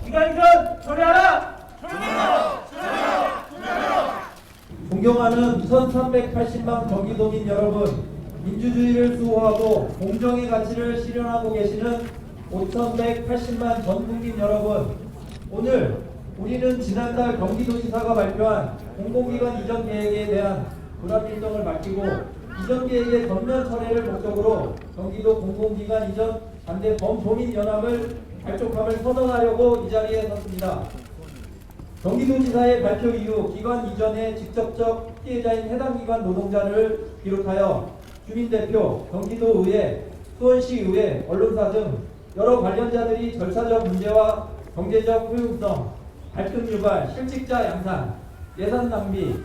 기관이전 처리하라! 존경하는 1380만 경기도민 여러분, 민주주의를 수호하고 공정의 가치를 실현하고 계시는 5180만 전국민 여러분, 오늘 우리는 지난달 경기도지사가 발표한 공공기관 이전 계획에 대한 불합리성을 밝히고 이전 계획의 전면 철회를 목적으로 경기도 공공기관 이전 반대 범도민연합을 발족함을 선언하려고 이 자리에 섰습니다. 경기도지사의 발표 이후 기관 이전의 직접적 피해자인 해당 기관 노동자를 비롯하여 주민대표, 경기도의회, 수원시의회, 언론사 등 여러 관련자들이 절차적 문제와 경제적 효용성, 갈등 유발, 실직자 양산, 예산 낭비,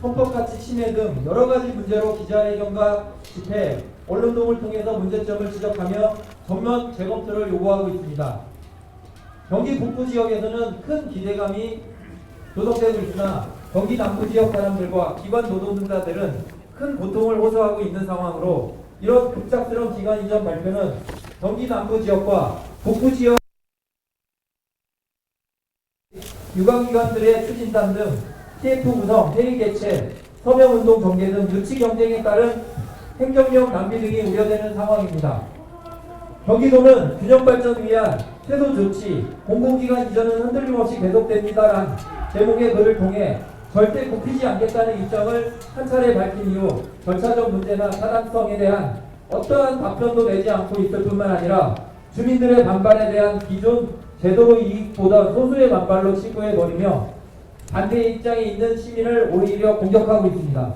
헌법가치 침해 등 여러가지 문제로 기자회견과 집회, 언론동을 통해서 문제점을 지적하며 전면 재검토를 요구하고 있습니다. 경기 북부 지역에서는 큰 기대감이 조성되고 있으나 경기 남부 지역 사람들과 기관 노동자들은 큰 고통을 호소하고 있는 상황으로 이런 급작스러운 기관 이전 발표는 경기 남부 지역과 북부 지역 유관기관들의 추진단 등 TF 구성, 회의 개최, 서명운동 전개 등 유치 경쟁에 따른 행정력 낭비 등이 우려되는 상황입니다. 경기도는 균형 발전을 위한 최소 조치, 공공기관 이전은 흔들림 없이 계속됩니다란 제목의 글을 통해 절대 굽히지 않겠다는 입장을 한 차례 밝힌 이후 절차적 문제나 타당성에 대한 어떠한 답변도 내지 않고 있을 뿐만 아니라 주민들의 반발에 대한 기존 제도의 이익보다 소수의 반발로 치부해버리며 반대 입장에 있는 시민을 오히려 공격하고 있습니다.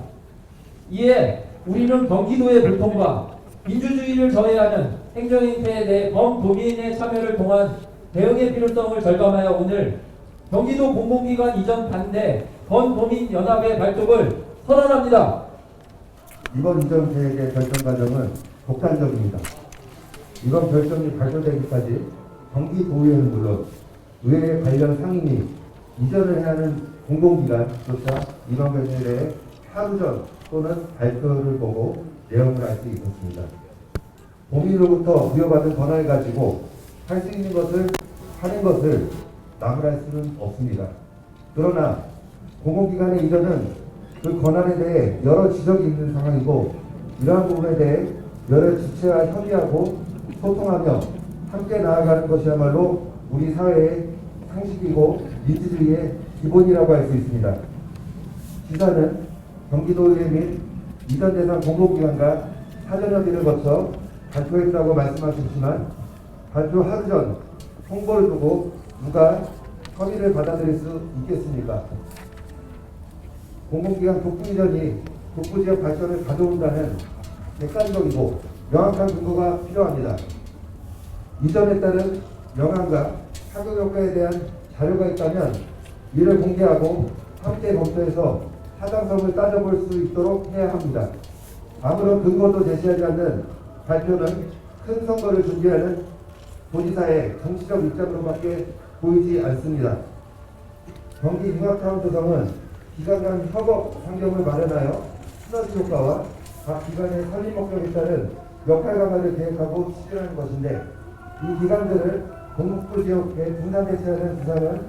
이에 우리는 경기도의 불통과 민주주의를 저해하는 행정행태에 대해 범도민의 참여를 통한 대응의 필요성을 절감하여 오늘 경기도 공공기관 이전 반대 범도민연합의 발족을 선언합니다. 이번 이전 계획의 결정 과정은 독단적입니다. 이번 결정이 발표되기까지 경기도의회는 물론 의회 관련 상임위, 이전을 해야 하는 공공기관조차 이번 결정에 대해 하루 전 또는 발표를 보고 내용을 알 수 있었습니다. 도민으로부터 부여받은 권한을 가지고 할 수 있는 것을 하는 것을 나무랄 수는 없습니다. 그러나 공공기관의 이전은 그 권한에 대해 여러 지적이 있는 상황이고 이러한 부분에 대해 여러 주체와 협의하고 소통하며 함께 나아가는 것이야말로 우리 사회의 상식이고 민주주의의 기본이라고 할 수 있습니다. 지사는 경기도의회 및 이전 대상 공공기관과 사전협의를 거쳐 발표했다고 말씀하셨지만 발표 하루 전 홍보를 두고 누가 협의를 받아들일 수 있겠습니까? 공공기관 독부이전이 독부지역 발전을 가져온다는 객관적이고 명확한 근거가 필요합니다. 이전에 따른 영향과 타격 효과에 대한 자료가 있다면 이를 공개하고 함께 검토해서 타당성을 따져볼 수 있도록 해야 합니다. 아무런 근거도 제시하지 않는 발표는 큰 선거를 준비하는 도지사의 정치적 입장으로밖에 보이지 않습니다. 경기융합타운 조성은 기관 간 협업 환경을 마련하여 시너지 효과와 각 기관의 설립 목적에 따른 역할 강화를 계획하고 추진하는 것인데 이 기관들을 동북부 지역에 분산 배치하는 부상은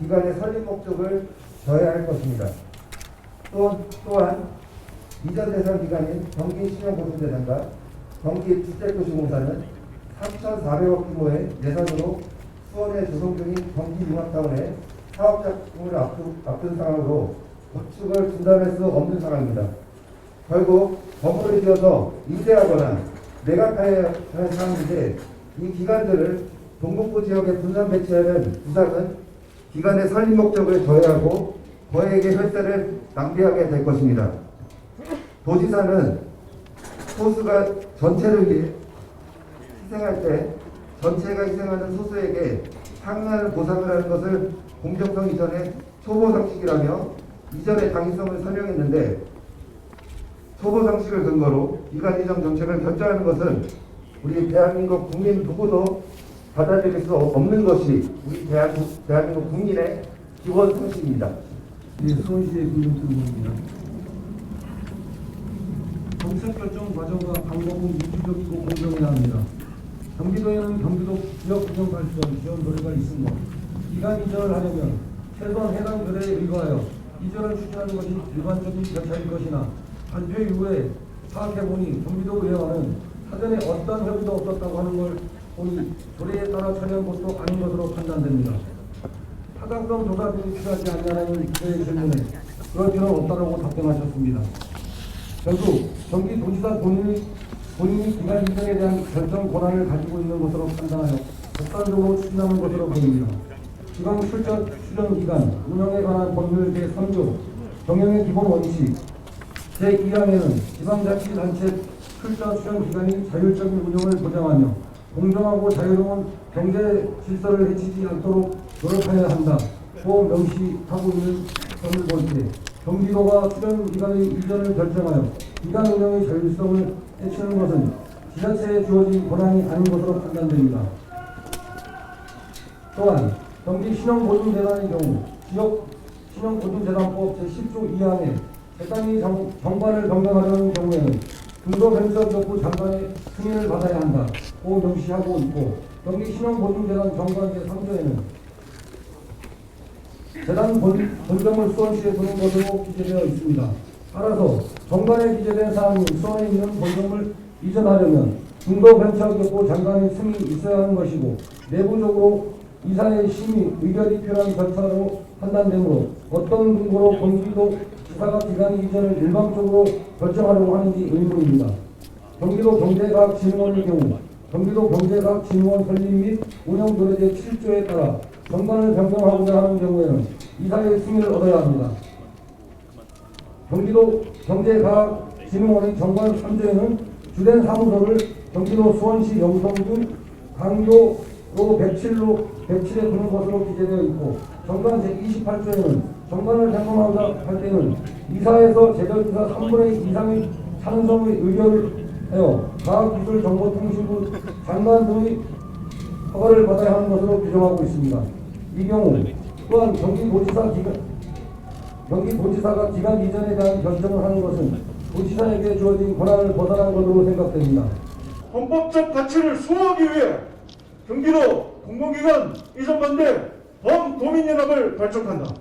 기관의 설립 목적을 저해할 것입니다. 또한 이전 대상 기관인 경기신용보증대상과 경기주택도시공사는 3,400억 규모의 예산으로 수원에 조성 중인 경기융합타운의 사업 작품을 앞둔 상황으로 구축을 중단할 수 없는 상황입니다. 결국 건물을 지어서 임대하거나 매각해야 할 상황인데 이 기관들을 동북부 지역에 분산 배치하는 부상은 기관의 설립 목적을 저해하고 거액의 혈세를 낭비하게 될 것입니다. 도지사는 소수가 전체를 위해 희생할 때 전체가 희생하는 소수에게 상응하는 보상을 하는 것을 공정성 이전의 초보 상식이라며 이전의 당위성을 설명했는데 초보 상식을 근거로 기관 이전 정책을 결정하는 것은 우리 대한민국 국민 누구도 받아들일 수 없는 것이 우리 대한민국 국민의 기본 상식입니다. 수원시의 김용수입니다. 정책 결정 과정과 방법은 민주적이고 공정해야 합니다. 경기도에는 경기도 지역 구정 발전 지원 노래가 있으므로 기간 이전을 하려면 최소한 해당 조례에 의거하여 이전을 추진하는 것이 일반적인 절차일 것이나 발표 이후에 파악해보니 경기도 의회와는 사전에 어떤 협의도 없었다고 하는 걸 보니 조례에 따라 처리한 것도 아닌 것으로 판단됩니다. 타당성 조사 등이 필요하지 않냐는 기자의 질문에 그럴 필요는 없다고 답변하셨습니다. 결국 경기도지사 본인이 기간 이전에 대한 결정 권한을 가지고 있는 것으로 판단하여 독단적으로 추진하는 것으로 보입니다. 지방 출전 수련 기간 운영에 관한 법률 제3조 경영의 기본 원칙 제2항에는 지방자치단체 출전 수련 기간이 자율적인 운영을 보장하며 공정하고 자유로운 경제 질서를 해치지 않도록 노력하여야 한다고 명시하고 있는 점을 볼 때 경기도가 수련 기간의 이전을 결정하여 기간 운영의 자율성을 해치는 것은 지자체에 주어진 권한이 아닌 것으로 판단됩니다. 또한 경기신용보증재단의 경우 지역신용보증재단법 제10조 2항에 재단이 정관을 변경하려는 경우에는 중소벤처기업부 장관의 승인을 받아야 한다고 명시하고 있고 경기신용보증재단 정관 제3조에는 재단 본점을 수원시에 두는 것으로 기재되어 있습니다. 따라서 정관에 기재된 사항이 수원에 있는 본점을 이전하려면 중소벤처기업부 장관의 승인이 있어야 하는 것이고 내부적으로 이사의 심의, 의결이 필요한 절차로 판단되므로 어떤 근거로 경기도 지사가 기간 이전을 일방적으로 결정하려고 하는지 의문입니다. 경기도 경제과학진흥원의 경우 경기도 경제과학진흥원 설립 및 운영조례 제7조에 따라 정관을 변경하고자 하는 경우에는 이사의 승인을 얻어야 합니다. 경기도 경제과학진흥원의 정관 3조에는 주된 사무소를 경기도 수원시 영성군 강교로 107에 두는 것으로 기재되어 있고 정관 제28조에는 정관을 변경하고자 할 때는 이사에서 제절지사 3분의 2 이상의 찬성의 의결을 하여 과학기술정보통신부 장관 등의 허가를 받아야 하는 것으로 규정하고 있습니다. 이 경우 또한 경기도지사가 기간 이전에 대한 결정을 하는 것은 도지사에게 주어진 권한을 벗어난 것으로 생각됩니다. 헌법적 가치를 수호하기 위해 경기도 공공기관 이전 반대 범도민연합을 발족한다.